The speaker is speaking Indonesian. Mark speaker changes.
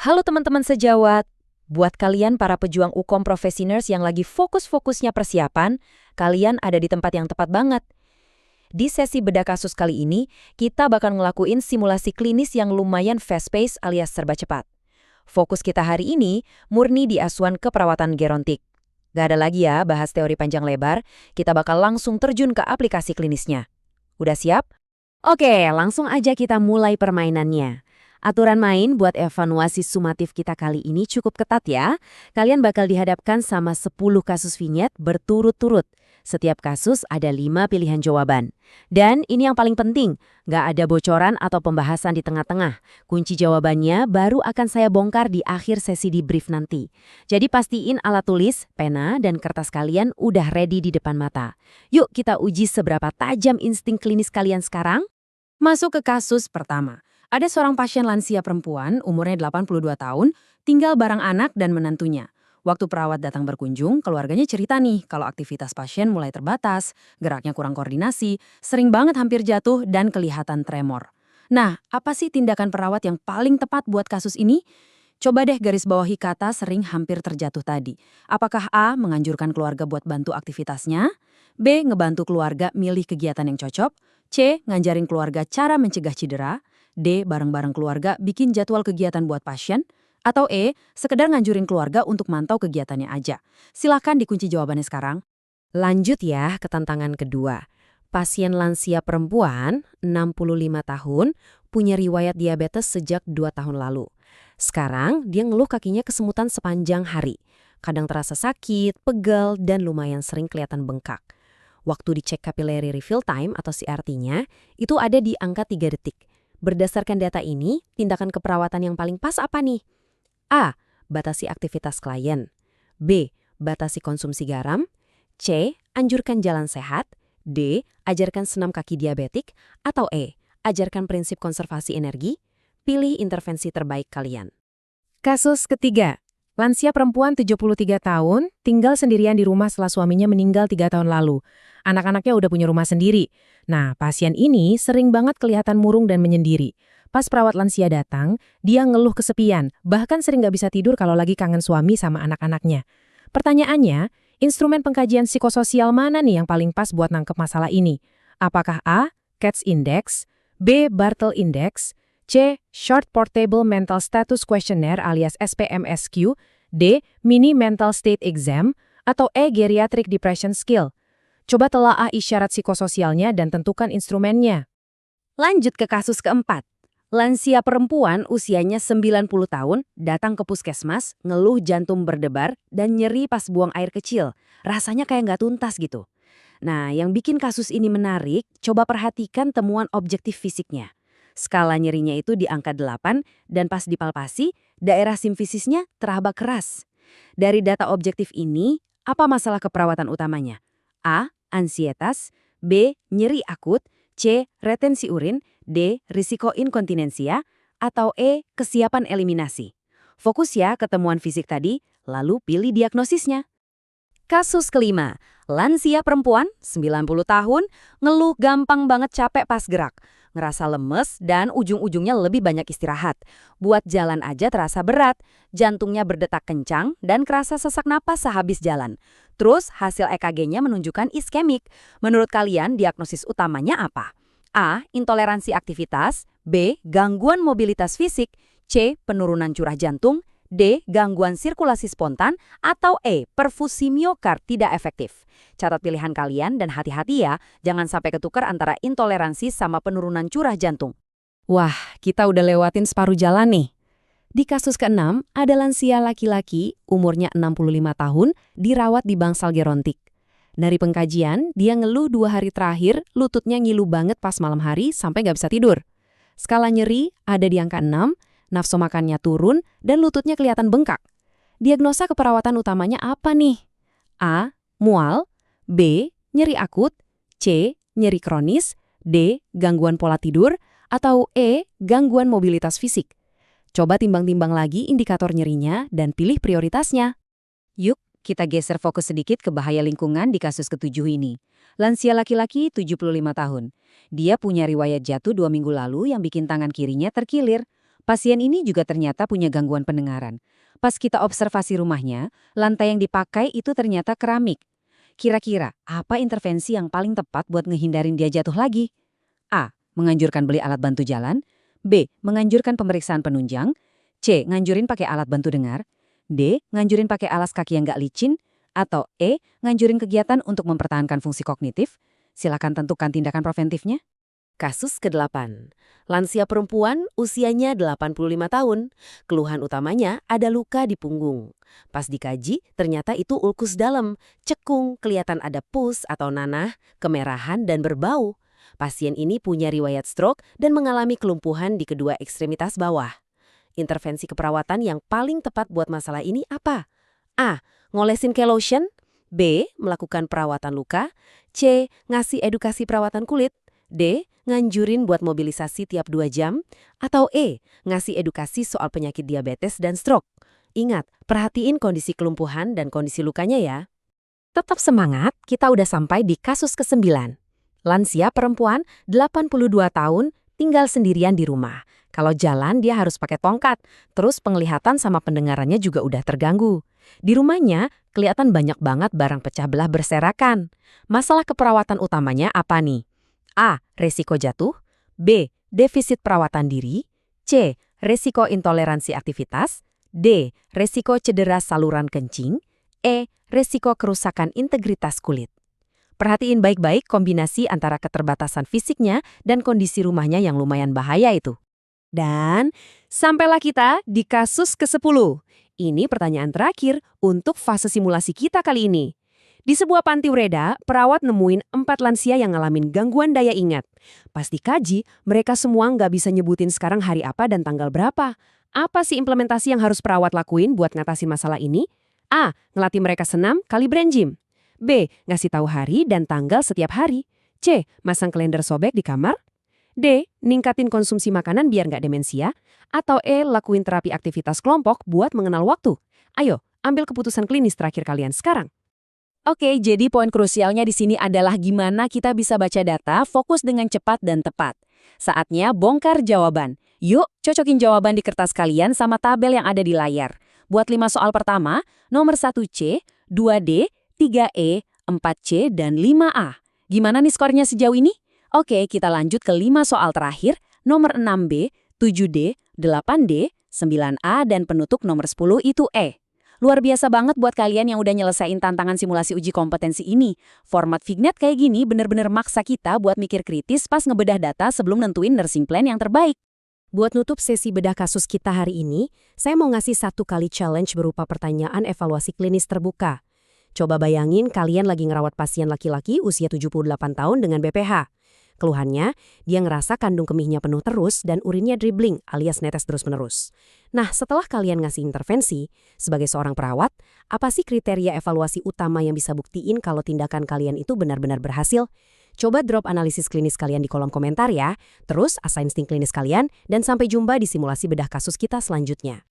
Speaker 1: Halo teman-teman sejawat, buat kalian para pejuang UKOM Professioners yang lagi fokus-fokusnya persiapan, kalian ada di tempat yang tepat banget. Di sesi bedah kasus kali ini, kita bakal ngelakuin simulasi klinis yang lumayan fast-paced alias serba cepat. Fokus kita hari ini murni di asuhan keperawatan gerontik. Gak ada lagi ya bahas teori panjang lebar, kita bakal langsung terjun ke aplikasi klinisnya. Udah siap?
Speaker 2: Oke, langsung aja kita mulai permainannya. Aturan main buat evaluasi sumatif kita kali ini cukup ketat ya. Kalian bakal dihadapkan sama 10 kasus vignette berturut-turut. Setiap kasus ada 5 pilihan jawaban. Dan ini yang paling penting, nggak ada bocoran atau pembahasan di tengah-tengah. Kunci jawabannya baru akan saya bongkar di akhir sesi debrief nanti. Jadi pastiin alat tulis, pena, dan kertas kalian udah ready di depan mata. Yuk kita uji seberapa tajam insting klinis kalian sekarang. Masuk ke kasus pertama. Ada seorang pasien lansia perempuan, umurnya 82 tahun, tinggal bareng anak dan menantunya. Waktu perawat datang berkunjung, keluarganya cerita nih kalau aktivitas pasien mulai terbatas, geraknya kurang koordinasi, sering banget hampir jatuh dan kelihatan tremor. Nah, apa sih tindakan perawat yang paling tepat buat kasus ini? Coba deh garis bawahi kata sering hampir terjatuh tadi. Apakah A. Menganjurkan keluarga buat bantu aktivitasnya? B. Ngebantu keluarga milih kegiatan yang cocok? C. Ngajarin keluarga cara mencegah cedera? D. Bareng-bareng keluarga bikin jadwal kegiatan buat pasien? Atau E. Sekedar nganjurin keluarga untuk mantau kegiatannya aja? Silahkan dikunci jawabannya sekarang. Lanjut ya ke tantangan kedua. Pasien lansia perempuan, 65 tahun, punya riwayat diabetes sejak 2 tahun lalu. Sekarang dia ngeluh kakinya kesemutan sepanjang hari. Kadang terasa sakit, pegal, dan lumayan sering kelihatan bengkak. Waktu dicek capillary refill time atau CRT-nya, itu ada di angka 3 detik. Berdasarkan data ini, tindakan keperawatan yang paling pas apa nih? A. Batasi aktivitas klien. B. Batasi konsumsi garam. C. Anjurkan jalan sehat. D. Ajarkan senam kaki diabetik. Atau E. Ajarkan prinsip konservasi energi. Pilih intervensi terbaik kalian. Kasus ketiga. Lansia perempuan 73 tahun, tinggal sendirian di rumah setelah suaminya meninggal 3 tahun lalu. Anak-anaknya udah punya rumah sendiri. Nah, pasien ini sering banget kelihatan murung dan menyendiri. Pas perawat lansia datang, dia ngeluh kesepian, bahkan sering nggak bisa tidur kalau lagi kangen suami sama anak-anaknya. Pertanyaannya, instrumen pengkajian psikososial mana nih yang paling pas buat nangkep masalah ini? Apakah A. Katz Index, B. Bartle Index, C. Short Portable Mental Status Questionnaire alias SPMSQ, D. Mini Mental State Exam, atau E. Geriatric Depression Skill. Coba telaah isyarat psikososialnya dan tentukan instrumennya. Lanjut ke kasus keempat. Lansia perempuan usianya 90 tahun datang ke puskesmas, ngeluh jantung berdebar dan nyeri pas buang air kecil. Rasanya kayak nggak tuntas gitu. Nah, yang bikin kasus ini menarik, coba perhatikan temuan objektif fisiknya. Skala nyerinya itu di angka 8 dan pas dipalpasi, daerah simfisisnya teraba keras. Dari data objektif ini, apa masalah keperawatan utamanya? A. Ansietas, B. Nyeri akut, C. Retensi urin, D. Risiko inkontinensia, atau E. Kesiapan eliminasi. Fokus ya ke temuan fisik tadi, lalu pilih diagnosisnya. Kasus kelima, lansia perempuan, 90 tahun, ngeluh gampang banget capek pas gerak. Ngerasa lemes dan ujung-ujungnya lebih banyak istirahat. Buat jalan aja terasa berat, jantungnya berdetak kencang dan kerasa sesak napas sehabis jalan. Terus hasil EKG-nya menunjukkan iskemik. Menurut kalian diagnosis utamanya apa? A. Intoleransi aktivitas, B. Gangguan mobilitas fisik, C. Penurunan curah jantung, D. Gangguan sirkulasi spontan, atau E. Perfusi miokard tidak efektif. Catat pilihan kalian dan hati-hati ya, jangan sampai ketukar antara intoleransi sama penurunan curah jantung. Wah, kita udah lewatin separuh jalan nih. Di kasus ke-6, ada lansia laki-laki, umurnya 65 tahun, dirawat di bangsal gerontik. Dari pengkajian, dia ngeluh 2 hari terakhir, lututnya ngilu banget pas malam hari sampai nggak bisa tidur. Skala nyeri ada di angka 6, nafsu makannya turun, dan lututnya kelihatan bengkak. Diagnosa keperawatan utamanya apa nih? A. Mual, B. Nyeri akut, C. Nyeri kronis, D. Gangguan pola tidur, atau E. Gangguan mobilitas fisik. Coba timbang-timbang lagi indikator nyerinya dan pilih prioritasnya. Yuk, kita geser fokus sedikit ke bahaya lingkungan di kasus ke-7 ini. Lansia laki-laki 75 tahun. Dia punya riwayat jatuh 2 minggu lalu yang bikin tangan kirinya terkilir.
Speaker 1: Pasien ini juga ternyata punya gangguan pendengaran. Pas kita observasi rumahnya, lantai yang dipakai itu ternyata keramik. Kira-kira apa intervensi yang paling tepat buat ngehindarin dia jatuh lagi? A. Menganjurkan beli alat bantu jalan. B. Menganjurkan pemeriksaan penunjang. C. Nganjurin pakai alat bantu dengar. D. Nganjurin pakai alas kaki yang nggak licin. Atau E. Nganjurin kegiatan untuk mempertahankan fungsi kognitif. Silakan tentukan tindakan preventifnya.
Speaker 2: Kasus ke-8. Lansia perempuan usianya 85 tahun. Keluhan utamanya ada luka di punggung. Pas dikaji, ternyata itu ulkus dalam, cekung, kelihatan ada pus atau nanah, kemerahan dan berbau. Pasien ini punya riwayat stroke dan mengalami kelumpuhan di kedua ekstremitas bawah. Intervensi keperawatan yang paling tepat buat masalah ini apa? A. Ngolesin ke lotion. B. Melakukan perawatan luka. C. Ngasih edukasi perawatan kulit. D. Nganjurin buat mobilisasi tiap 2 jam. Atau E. Ngasih edukasi soal penyakit diabetes dan stroke. Ingat, perhatiin kondisi kelumpuhan dan kondisi lukanya ya.
Speaker 1: Tetap semangat, kita udah sampai di kasus ke-9. Lansia perempuan, 82 tahun, tinggal sendirian di rumah. Kalau jalan dia harus pakai tongkat, terus penglihatan sama pendengarannya juga udah terganggu. Di rumahnya, kelihatan banyak banget barang pecah belah berserakan. Masalah keperawatan utamanya apa nih? A. Resiko jatuh. B. Defisit perawatan diri. C. Resiko intoleransi aktivitas. D. Resiko cedera saluran kencing. E. Resiko kerusakan integritas kulit. Perhatiin baik-baik kombinasi antara keterbatasan fisiknya dan kondisi rumahnya yang lumayan bahaya itu.
Speaker 2: Dan sampailah kita di kasus ke-10. Ini pertanyaan terakhir untuk fase simulasi kita kali ini. Di sebuah panti Wreda, perawat nemuin 4 lansia yang ngalamin gangguan daya ingat. Pas dikaji, mereka semua nggak bisa nyebutin sekarang hari apa dan tanggal berapa. Apa sih implementasi yang harus perawat lakuin buat ngatasin masalah ini? A. Ngelatih mereka senam kali brain gym. B. Ngasih tahu hari dan tanggal setiap hari. C. Masang kalender sobek di kamar. D. Ningkatin konsumsi makanan biar nggak demensia. Atau E. Lakuin terapi aktivitas kelompok buat mengenal waktu. Ayo, ambil keputusan klinis terakhir kalian sekarang.
Speaker 1: Oke, jadi poin krusialnya di sini adalah gimana kita bisa baca data, fokus dengan cepat dan tepat. Saatnya bongkar jawaban. Yuk, cocokin jawaban di kertas kalian sama tabel yang ada di layar. Buat 5 soal pertama, nomor 1C, 2D, 3E, 4C, dan 5A. Gimana nih skornya sejauh ini? Oke, kita lanjut ke 5 soal terakhir, nomor 6B, 7D, 8D, 9A, dan penutup nomor 10 itu E. Luar biasa banget buat kalian yang udah nyelesain tantangan simulasi uji kompetensi ini. Format Vignet kayak gini bener-bener maksa kita buat mikir kritis pas ngebedah data sebelum nentuin nursing plan yang terbaik.
Speaker 2: Buat nutup sesi bedah kasus kita hari ini, saya mau ngasih 1 kali challenge berupa pertanyaan evaluasi klinis terbuka. Coba bayangin kalian lagi ngerawat pasien laki-laki usia 78 tahun dengan BPH. Keluhannya, dia ngerasa kandung kemihnya penuh terus dan urinnya dribbling alias netes terus-menerus. Nah, setelah kalian ngasih intervensi, sebagai seorang perawat, apa sih kriteria evaluasi utama yang bisa buktiin kalau tindakan kalian itu benar-benar berhasil? Coba drop analisis klinis kalian di kolom komentar ya. Terus, assign insting klinis kalian, dan sampai jumpa di simulasi bedah kasus kita selanjutnya.